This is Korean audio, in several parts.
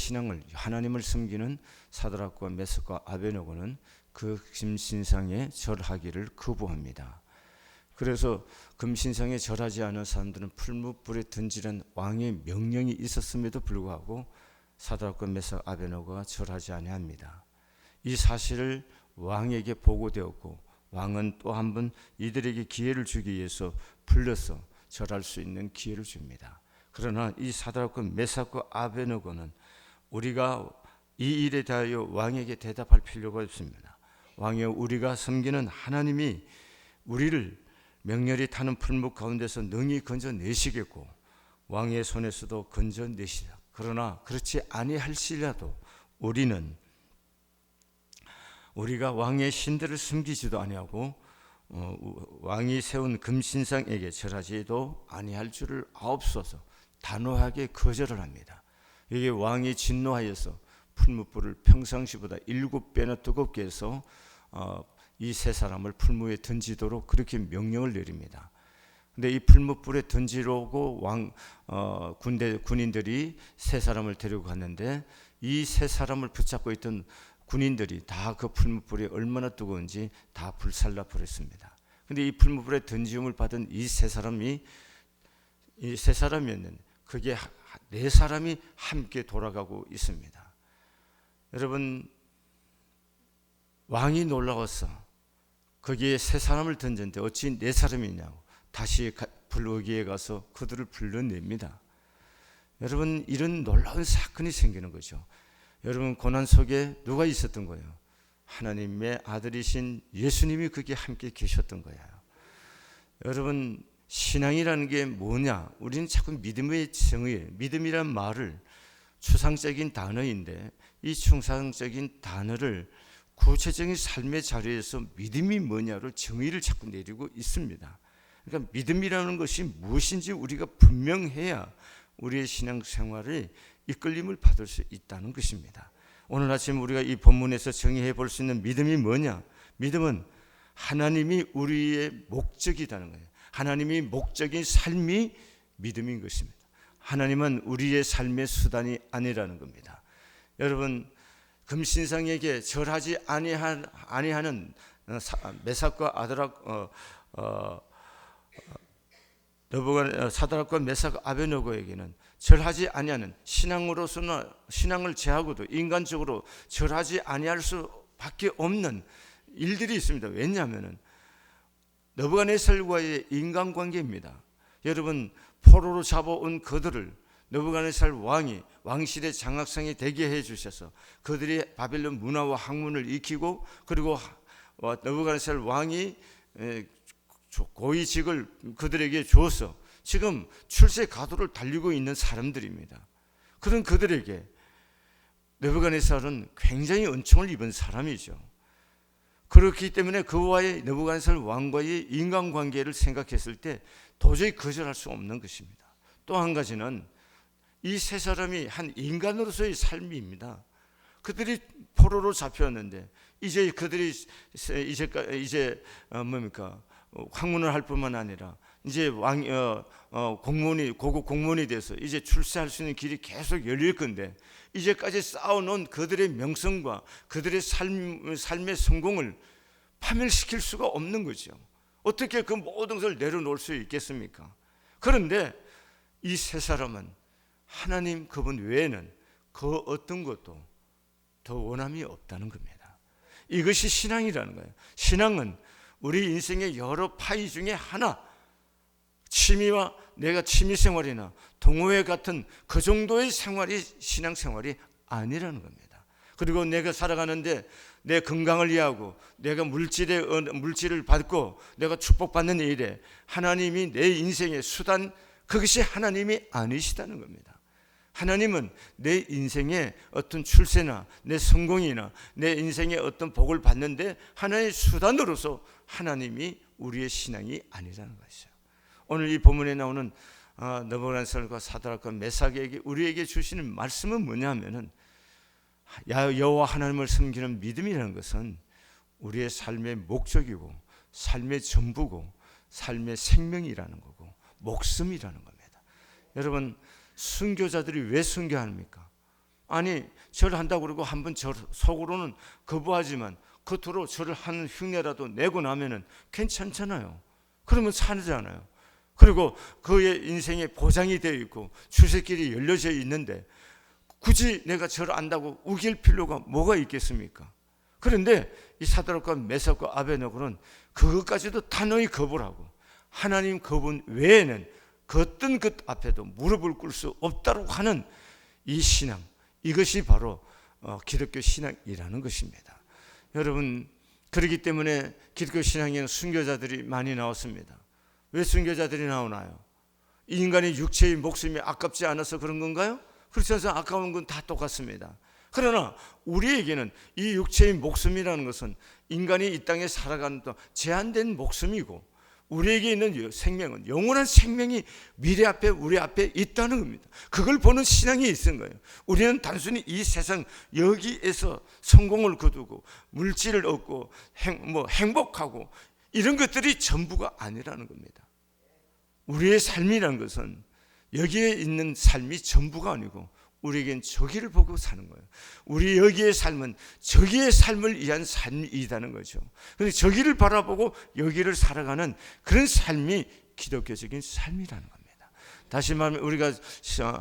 신앙을 하나님을 섬기는 사드락과 메삭과 아베노고는 그 금신상에 절하기를 거부합니다. 그래서 금신상에 절하지 않은 사람들은 풀무불에 던지는 왕의 명령이 있었음에도 불구하고 사드락과 메삭 아베노고가 절하지 아니합니다. 이 사실을 왕에게 보고되었고 왕은 또 한 번 이들에게 기회를 주기 위해서 불러서 절할 수 있는 기회를 줍니다. 그러나 이 사드락과 메삭과 아베노고는 우리가 이 일에 대하여 왕에게 대답할 필요가 없습니다. 왕이여, 우리가 섬기는 하나님이 우리를 명렬히 타는 풀무 가운데서 능히 건져내시겠고 왕의 손에서도 건져내시다. 그러나 그렇지 아니할지라도 우리가 왕의 신들을 섬기지도 아니하고 왕이 세운 금신상에게 절하지도 아니할 줄을 아옵소서 단호하게 거절을 합니다. 이게 왕이 진노하여서 풀무불을 평상시보다 7배나 뜨겁게 해서 이 세 사람을 풀무에 던지도록 그렇게 명령을 내립니다. 근데 이 풀무불에 던지려고 군인들이 세 사람을 데리고 갔는데 이 세 사람을 붙잡고 있던 군인들이 다 그 풀무불이 얼마나 뜨거운지 다 불살라 버렸습니다. 근데 이 풀무불에 던짐을 받은 이 세 사람이었는데 그게 네 사람이 함께 돌아가고 있습니다. 여러분, 왕이 놀라워서 거기에 세 사람을 던졌는데 어찌 네 사람이냐고 다시 불거기에 가서 그들을 불러냅니다. 여러분, 이런 놀라운 사건이 생기는 거죠. 여러분, 고난 속에 누가 있었던 거예요? 하나님의 아들이신 예수님이 거기에 함께 계셨던 거예요. 여러분, 신앙이라는 게 뭐냐? 우리는 자꾸 믿음의 정의, 믿음이란 말을 추상적인 단어인데 이 추상적인 단어를 구체적인 삶의 자리에서 믿음이 뭐냐를 정의를 자꾸 내리고 있습니다. 그러니까 믿음이라는 것이 무엇인지 우리가 분명해야 우리의 신앙생활에 이끌림을 받을 수 있다는 것입니다. 오늘 아침 우리가 이 본문에서 정의해 볼 수 있는 믿음이 뭐냐? 믿음은 하나님이 우리의 목적이라는 거예요. 하나님이 목적인 삶이 믿음인 것입니다. 하나님은 우리의 삶의 수단이 아니라는 겁니다. 여러분, 금신상에게 절하지 아니하는 메삭과 사드락과 메삭 아베노고에게는 절하지 아니하는 신앙으로서는 신앙을 제하고도 인간적으로 절하지 아니할 수밖에 없는 일들이 있습니다. 왜냐하면 느부갓네살과의 인간관계입니다. 여러분, 포로로 잡아온 그들을 느부갓네살 왕이 왕실의 장악상에 되게 해주셔서 그들이 바벨론 문화와 학문을 익히고 그리고 느부갓네살 왕이 고위직을 그들에게 주어서 지금 출세 가도를 달리고 있는 사람들입니다. 그런 그들에게 느부갓네살은 굉장히 은총을 입은 사람이죠. 그렇기 때문에 그와의 느부갓네살 왕과의 인간관계를 생각했을 때 도저히 거절할 수 없는 것입니다. 또 한 가지는 이 세 사람이 한 인간으로서의 삶입니다. 그들이 포로로 잡혔는데 이제 그들이 학문을 할 뿐만 아니라 이제 고급 공무원이 돼서 이제 출세할 수 있는 길이 계속 열릴 건데 이제까지 쌓아놓은 그들의 명성과 그들의 삶의 성공을 파멸시킬 수가 없는 거죠. 어떻게 그 모든 것을 내려놓을 수 있겠습니까? 그런데 이 세 사람은 하나님 그분 외에는 그 어떤 것도 더 원함이 없다는 겁니다. 이것이 신앙이라는 거예요. 신앙은 우리 인생의 여러 파이 중에 하나, 취미와 내가 취미생활이나 동호회 같은 그 정도의 생활이 신앙생활이 아니라는 겁니다. 그리고 내가 살아가는데 내 건강을 위하고 내가 물질을 받고 내가 축복받는 일에 하나님이 내 인생의 수단, 그것이 하나님이 아니시다는 겁니다. 하나님은 내 인생의 어떤 출세나 내 성공이나 내 인생의 어떤 복을 받는데 하나의 수단으로서 하나님이 우리의 신앙이 아니라는 것이죠. 오늘 이 본문에 나오는 느부갓네살과 사드락과 메삭에게 우리에게 주시는 말씀은 뭐냐면은 여호와 하나님을 섬기는 믿음이라는 것은 우리의 삶의 목적이고 삶의 전부고 삶의 생명이라는 거고 목숨이라는 겁니다. 여러분, 순교자들이 왜 순교합니까? 아니 절을 한다고 그러고 한번 속으로는 거부하지만 겉으로 절을 하는 흉내라도 내고 나면은 괜찮잖아요. 그러면 사잖아요. 그리고 그의 인생에 보장이 되어 있고 출세길이 열려져 있는데 굳이 내가 절을 안다고 우길 필요가 뭐가 있겠습니까? 그런데 이 사드락과 메삭과 아베느고는 그것까지도 단호히 거부를 하고 하나님 그분 외에는 그 어떤 것 앞에도 무릎을 꿇을 수 없다고 하는 이 신앙, 이것이 바로 기독교 신앙이라는 것입니다. 여러분, 그렇기 때문에 기독교 신앙에는 순교자들이 많이 나왔습니다. 왜 순교자들이 나오나요? 인간의 육체의 목숨이 아깝지 않아서 그런 건가요? 그렇지 않아서 아까운 건 다 똑같습니다. 그러나 우리에게는 이 육체의 목숨이라는 것은 인간이 이 땅에 살아가는 동안 제한된 목숨이고 우리에게 있는 생명은 영원한 생명이 미래 앞에 우리 앞에 있다는 겁니다. 그걸 보는 신앙이 있는 거예요. 우리는 단순히 이 세상 여기에서 성공을 거두고 물질을 얻고 행복하고 이런 것들이 전부가 아니라는 겁니다. 우리의 삶이라는 것은 여기에 있는 삶이 전부가 아니고 우리에겐 저기를 보고 사는 거예요. 우리 여기의 삶은 저기의 삶을 위한 삶이라는 거죠. 그런데 저기를 바라보고 여기를 살아가는 그런 삶이 기독교적인 삶이라는 겁니다. 다시 말하면 우리가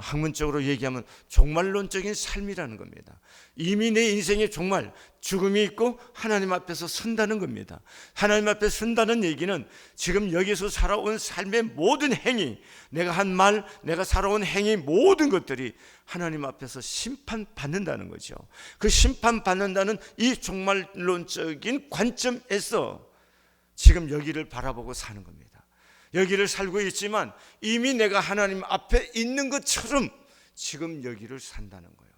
학문적으로 얘기하면 종말론적인 삶이라는 겁니다. 이미 내 인생에 종말, 죽음이 있고 하나님 앞에서 선다는 겁니다. 하나님 앞에 선다는 얘기는 지금 여기서 살아온 삶의 모든 행위, 내가 한 말, 내가 살아온 행위 모든 것들이 하나님 앞에서 심판받는다는 거죠. 그 심판받는다는 이 종말론적인 관점에서 지금 여기를 바라보고 사는 겁니다. 여기를 살고 있지만 이미 내가 하나님 앞에 있는 것처럼 지금 여기를 산다는 거예요.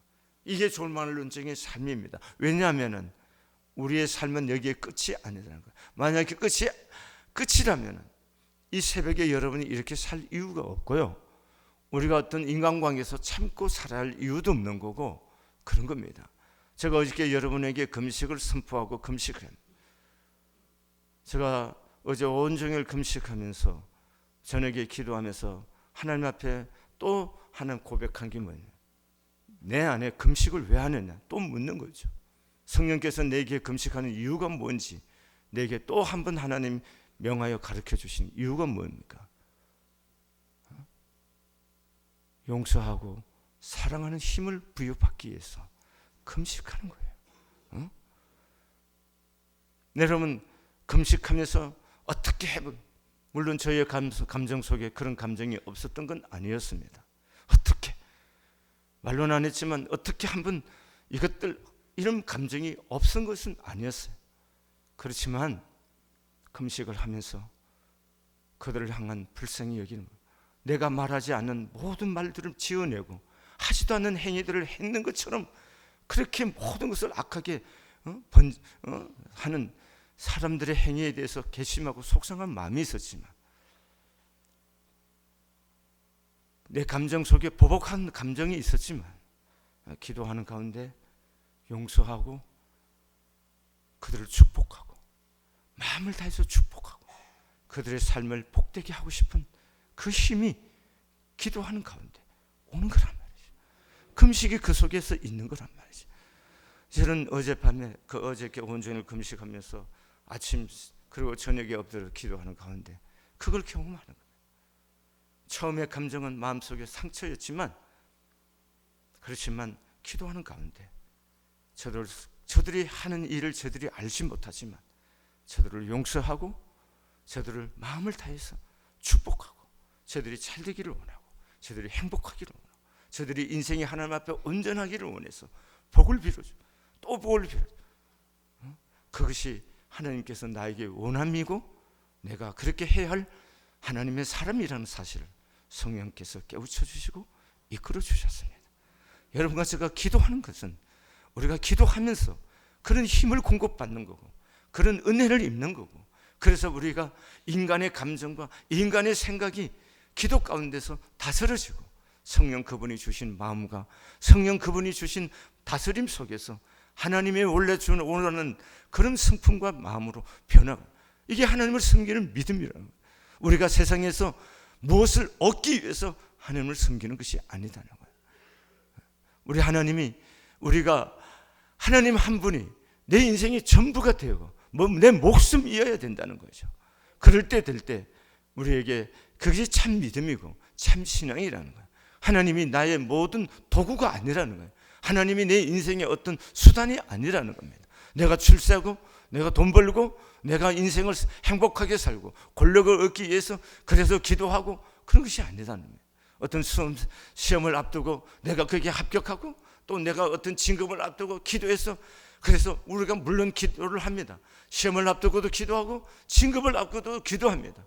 이게 종말론적인 삶입니다. 왜냐하면 우리의 삶은 여기에 끝이 아니라는 거예요. 만약에 끝이라면 이 새벽에 여러분이 이렇게 살 이유가 없고요. 우리가 어떤 인간관계에서 참고 살아야 할 이유도 없는 거고 그런 겁니다. 제가 어저께 여러분에게 금식을 선포하고 금식을 제가 어제 온종일 금식하면서 저녁에 기도하면서 하나님 앞에 또 하나 고백한 게 뭐냐, 내 안에 금식을 왜 하느냐 또 묻는 거죠. 성령께서 내게 금식하는 이유가 뭔지 내게 또 한 번 하나님 명하여 가르쳐 주신 이유가 뭡니까? 용서하고 사랑하는 힘을 부여받기 위해서 금식하는 거예요. 여러분 금식하면서 어떻게 해보, 물론 저의 감정 속에 그런 감정이 없었던 건 아니었습니다. 어떻게 말로는 안 했지만 어떻게 한번 이것들 이런 감정이 없은 것은 아니었어요. 그렇지만 금식을 하면서 그들을 향한 불쌍히 여기는 거예요. 내가 말하지 않는 모든 말들을 지어내고 하지도 않는 행위들을 했는 것처럼 그렇게 모든 것을 악하게 하는 사람들의 행위에 대해서 괘씸하고 속상한 마음이 있었지만 내 감정 속에 보복한 감정이 있었지만 기도하는 가운데 용서하고 그들을 축복하고 마음을 다해서 축복하고 그들의 삶을 복되게 하고 싶은 그 힘이 기도하는 가운데 오는 거란 말이죠. 금식이 그 속에서 있는 거란 말이죠. 저는 어젯밤에 어저께 온종일 금식하면서 아침 그리고 저녁에 엎드려 기도하는 가운데 그걸 경험하는 거예요. 처음에 감정은 마음속에 상처였지만 그렇지만 기도하는 가운데 저들이 하는 일을 저들이 알지 못하지만 저들을 용서하고 저들을 마음을 다해서 축복하고 저들이 잘되기를 원하고 저들이 행복하기를 원하고 저들이 인생이 하나님 앞에 온전하기를 원해서 복을 빌어줘 또 복을 빌어줘. 그것이 하나님께서 나에게 원함이고 내가 그렇게 해야 할 하나님의 사람이라는 사실을 성령께서 깨우쳐 주시고 이끌어 주셨습니다. 여러분과 제가 기도하는 것은 우리가 기도하면서 그런 힘을 공급받는 거고 그런 은혜를 입는 거고 그래서 우리가 인간의 감정과 인간의 생각이 기도 가운데서 다스려지고 성령 그분이 주신 마음과 성령 그분이 주신 다스림 속에서 하나님의 원래 원하는 그런 성품과 마음으로 변화가 이게 하나님을 섬기는 믿음이라는 거예요. 우리가 세상에서 무엇을 얻기 위해서 하나님을 섬기는 것이 아니다는 거예요. 우리 하나님이 우리가 하나님 한 분이 내 인생의 전부가 되고 내 목숨이어야 된다는 거죠. 그럴 때 될 때 우리에게 그것이 참 믿음이고 참 신앙이라는 거예요. 하나님이 나의 모든 도구가 아니라는 거예요. 하나님이 내 인생의 어떤 수단이 아니라는 겁니다. 내가 출세하고 내가 돈 벌고 내가 인생을 행복하게 살고 권력을 얻기 위해서 그래서 기도하고 그런 것이 아니라는 거예요. 어떤 시험을 앞두고 내가 거기에 합격하고 또 내가 어떤 진급을 앞두고 기도해서 그래서 우리가 물론 기도를 합니다. 시험을 앞두고도 기도하고 진급을 앞두고도 기도합니다.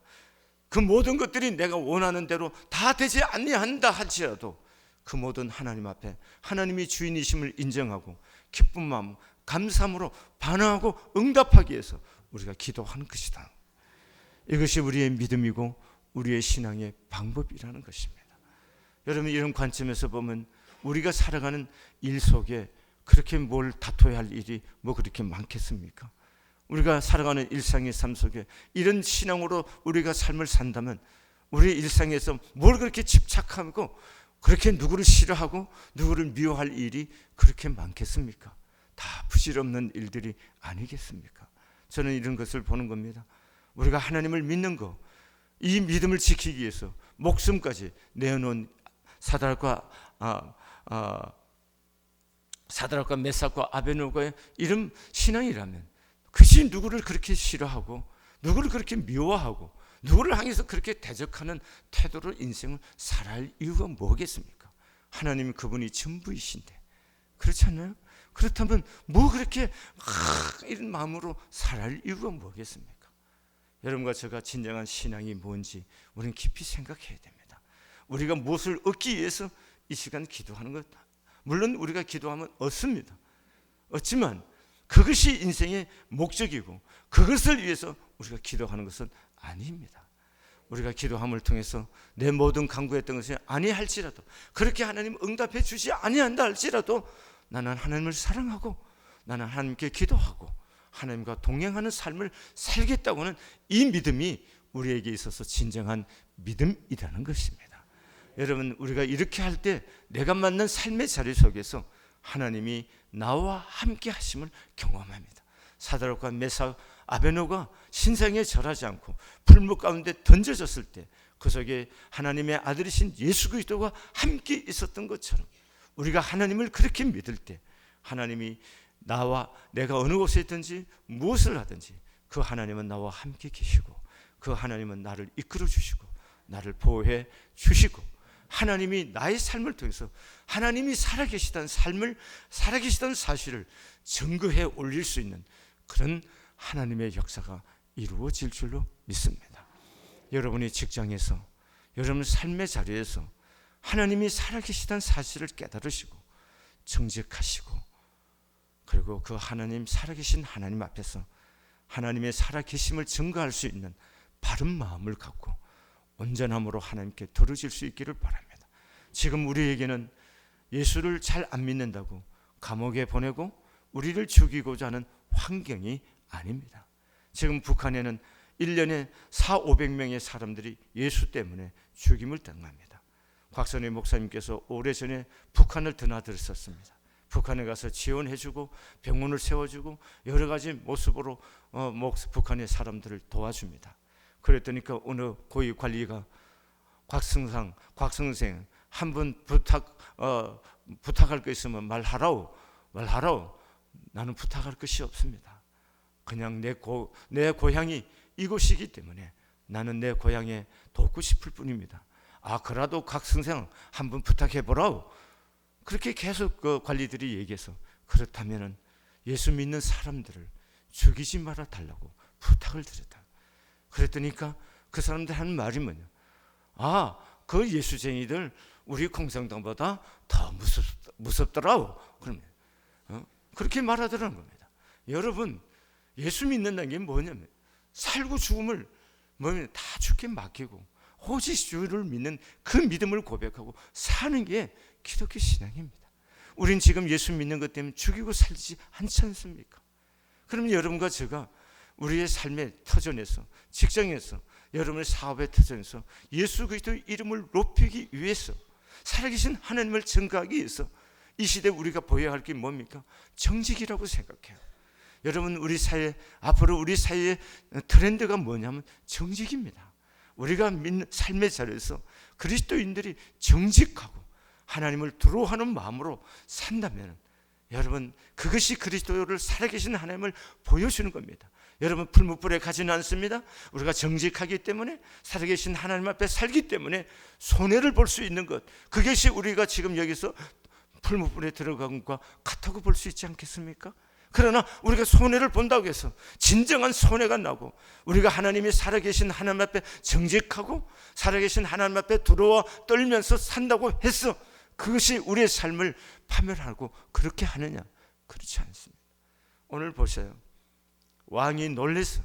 그 모든 것들이 내가 원하는 대로 다 되지 아니한다 할지라도 그 모든 하나님 앞에 하나님이 주인이심을 인정하고 기쁜 마음 감사함으로 반응하고 응답하기 위해서 우리가 기도하는 것이다. 이것이 우리의 믿음이고 우리의 신앙의 방법이라는 것입니다. 여러분, 이런 관점에서 보면 우리가 살아가는 일 속에 그렇게 뭘 다퉈야 할 일이 뭐 그렇게 많겠습니까? 우리가 살아가는 일상의 삶 속에 이런 신앙으로 우리가 삶을 산다면 우리 일상에서 뭘 그렇게 집착하고 그렇게 누구를 싫어하고 누구를 미워할 일이 그렇게 많겠습니까? 다 부질없는 일들이 아니겠습니까? 저는 이런 것을 보는 겁니다. 우리가 하나님을 믿는 거, 이 믿음을 지키기 위해서 목숨까지 내어놓은 사드락과 메삭과 아베노고의 이런 신앙이라면 그것이 누구를 그렇게 싫어하고 누구를 그렇게 미워하고 누구를 향해서 그렇게 대적하는 태도로 인생을 살아갈 이유가 뭐겠습니까? 하나님이 그분이 전부이신데 그렇지 않나요? 그렇다면 뭐 그렇게 이런 마음으로 살아갈 이유가 뭐겠습니까? 여러분과 제가 진정한 신앙이 뭔지 우리는 깊이 생각해야 됩니다. 우리가 무엇을 얻기 위해서 이 시간 기도하는 것, 물론 우리가 기도하면 얻습니다. 얻지만 그것이 인생의 목적이고 그것을 위해서 우리가 기도하는 것은 아닙니다. 우리가 기도함을 통해서 내 모든 간구했던 것이 아니할지라도 그렇게 하나님 응답해 주지 아니한다 할지라도 나는 하나님을 사랑하고 나는 하나님께 기도하고 하나님과 동행하는 삶을 살겠다고는 이 믿음이 우리에게 있어서 진정한 믿음이라는 것입니다. 여러분, 우리가 이렇게 할 때 내가 맞는 삶의 자리 속에서 하나님이 나와 함께 하심을 경험합니다. 사드락과 메삭, 아베노가 신상에 절하지 않고 풀무 가운데 던져졌을 때 그 속에 하나님의 아들이신 예수 그리스도가 함께 있었던 것처럼 우리가 하나님을 그렇게 믿을 때 하나님이 나와 내가 어느 곳에 있든지 무엇을 하든지 그 하나님은 나와 함께 계시고 그 하나님은 나를 이끌어 주시고 나를 보호해 주시고 하나님이 나의 삶을 통해서 하나님이 살아계시다는 살아계시다는 사실을 증거해 올릴 수 있는 그런 하나님의 역사가 이루어질 줄로 믿습니다. 여러분이 직장에서 여러분 삶의 자리에서 하나님이 살아계시다는 사실을 깨달으시고 정직하시고 그리고 그 하나님 살아계신 하나님 앞에서 하나님의 살아계심을 증거할 수 있는 바른 마음을 갖고 온전함으로 하나님께 드려질 수 있기를 바랍니다. 지금 우리에게는 예수를 잘 안 믿는다고 감옥에 보내고 우리를 죽이고자 하는 환경이 아닙니다. 지금 북한에는 1년에 400~500명의 사람들이 예수 때문에 죽임을 당합니다. 곽선희 목사님께서 오래전에 북한을 드나들었습니다. 북한에 가서 지원해주고 병원을 세워주고 여러 가지 모습으로 북한의 사람들을 도와줍니다. 그랬더니 어느 고위 관리가 곽선생 한 분 부탁할 거 있으면 말하라오. 나는 부탁할 것이 없습니다. 그냥 내 고향이 이곳이기 때문에 나는 내 고향에 돕고 싶을 뿐입니다. 그래도 곽선생 한 분 부탁해 보라오. 그렇게 계속 그 관리들이 얘기해서 그렇다면은 예수 믿는 사람들을 죽이지 말아 달라고 부탁을 드렸다. 그랬더니까 그 사람들 하는 말이 뭐냐? 그 예수쟁이들 우리 공산당보다 더 무섭더라고. 그러면 그렇게 말하더라는 겁니다. 여러분, 예수 믿는다는 게 뭐냐면 살고 죽음을 다 주께 맡기고 오직 주를 믿는 그 믿음을 고백하고 사는 게 기독교 신앙입니다. 우린 지금 예수 믿는 것 때문에 죽이고 살지 않지 않습니까? 그럼 여러분과 제가 우리의 삶의 터전에서 직장에서 여러분의 사업의 터전에서 예수 그리스도의 이름을 높이기 위해서 살아계신 하나님을 증거하기 위해서 이 시대에 우리가 보여야 할 게 뭡니까? 정직이라고 생각해요. 여러분, 우리 사회, 앞으로 우리 사회의 트렌드가 뭐냐면 정직입니다. 우리가 믿는 삶의 자리에서 그리스도인들이 정직하고 하나님을 두려워하는 마음으로 산다면 여러분, 그것이 그리스도를 살아계신 하나님을 보여주는 겁니다. 여러분, 풀무불에 가지는 않습니다. 우리가 정직하기 때문에, 살아계신 하나님 앞에 살기 때문에 손해를 볼 수 있는 것, 그것이 우리가 지금 여기서 풀무불에 들어간 것과 같다고 볼 수 있지 않겠습니까? 그러나 우리가 손해를 본다고 해서 진정한 손해가 나고, 우리가 하나님이 살아계신 하나님 앞에 정직하고 살아계신 하나님 앞에 두려워 떨면서 산다고 해서 그것이 우리의 삶을 파멸하고 그렇게 하느냐? 그렇지 않습니다. 오늘 보세요. 왕이 놀라서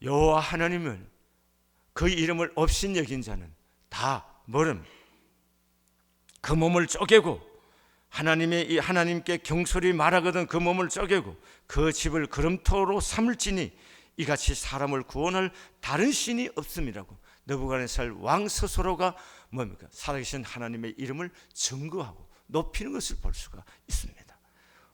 여호와 하나님을, 그 이름을 없인 여긴 자는 다 뭐름 그 몸을 쪼개고, 하나님께 경솔히 말하거든 그 몸을 쪼개고 그 집을 거름토로 삼을지니 이같이 사람을 구원할 다른 신이 없음이라고. 느부갓네살 왕 스스로가 뭡니까? 살아계신 하나님의 이름을 증거하고 높이는 것을 볼 수가 있습니다.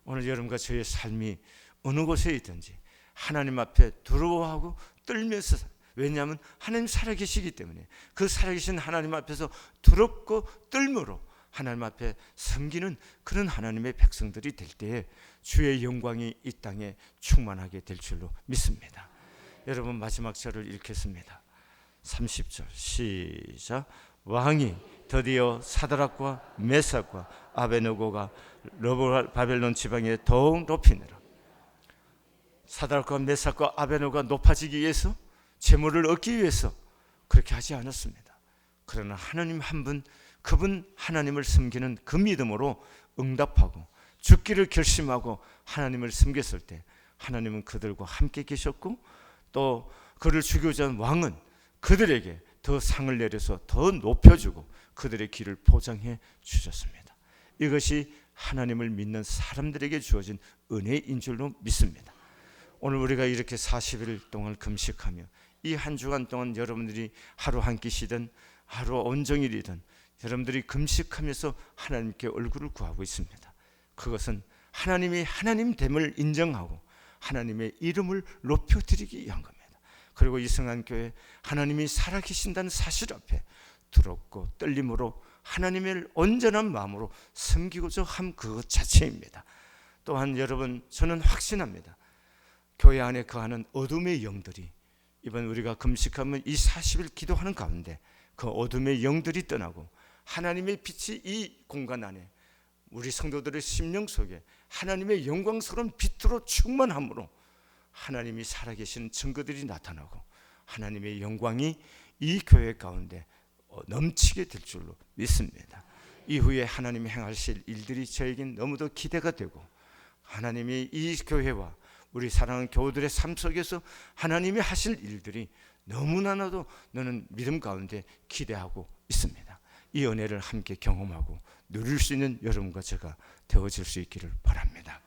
오늘 여러분과 저의 삶이 어느 곳에 있든지 하나님 앞에 두려워하고 떨면서, 왜냐하면 하나님 살아계시기 때문에 그 살아계신 하나님 앞에서 두렵고 떨므로 하나님 앞에 섬기는 그런 하나님의 백성들이 될 때에 주의 영광이 이 땅에 충만하게 될 줄로 믿습니다. 여러분, 마지막 절을 읽겠습니다. 30절 시작. 왕이 드디어 사드락과 메삭과 아베느고가 바벨론 지방에 더욱 높이니라. 사드락과 메삭과 아베느고가 높아지기 위해서, 재물을 얻기 위해서 그렇게 하지 않았습니다. 그러나 하나님 한 분, 그분 하나님을 섬기는 그 믿음으로 응답하고 죽기를 결심하고 하나님을 섬겼을 때 하나님은 그들과 함께 계셨고, 또 그를 죽이고자 하는 왕은 그들에게 더 상을 내려서 더 높여주고 그들의 길을 보장해 주셨습니다. 이것이 하나님을 믿는 사람들에게 주어진 은혜인 줄로 믿습니다. 오늘 우리가 이렇게 40일 동안 금식하며 이 한 주간 동안 여러분들이 하루 한 끼시든 하루 온종일이든 여러분들이 금식하면서 하나님께 얼굴을 구하고 있습니다. 그것은 하나님이 하나님됨을 인정하고 하나님의 이름을 높여드리기 위한 겁니다. 그리고 이승환교회 하나님이 살아계신다는 사실 앞에 두렵고 떨림으로 하나님을 온전한 마음으로 섬기고자 함 그것 자체입니다. 또한 여러분, 저는 확신합니다. 교회 안에 거하는 어둠의 영들이, 이번 우리가 금식하면 이 40일 기도하는 가운데 그 어둠의 영들이 떠나고 하나님의 빛이 이 공간 안에, 우리 성도들의 심령 속에 하나님의 영광스러운 빛으로 충만함으로 하나님이 살아계시는 증거들이 나타나고 하나님의 영광이 이 교회 가운데 넘치게 될 줄로 믿습니다. 이후에 하나님이 행하실 일들이 저에겐 너무도 기대가 되고, 하나님이 이 교회와 우리 사랑하는 교우들의 삶 속에서 하나님이 하실 일들이 너무나도 너는 믿음 가운데 기대하고 있습니다. 이 은혜를 함께 경험하고 누릴 수 있는 여러분과 제가 되어질 수 있기를 바랍니다.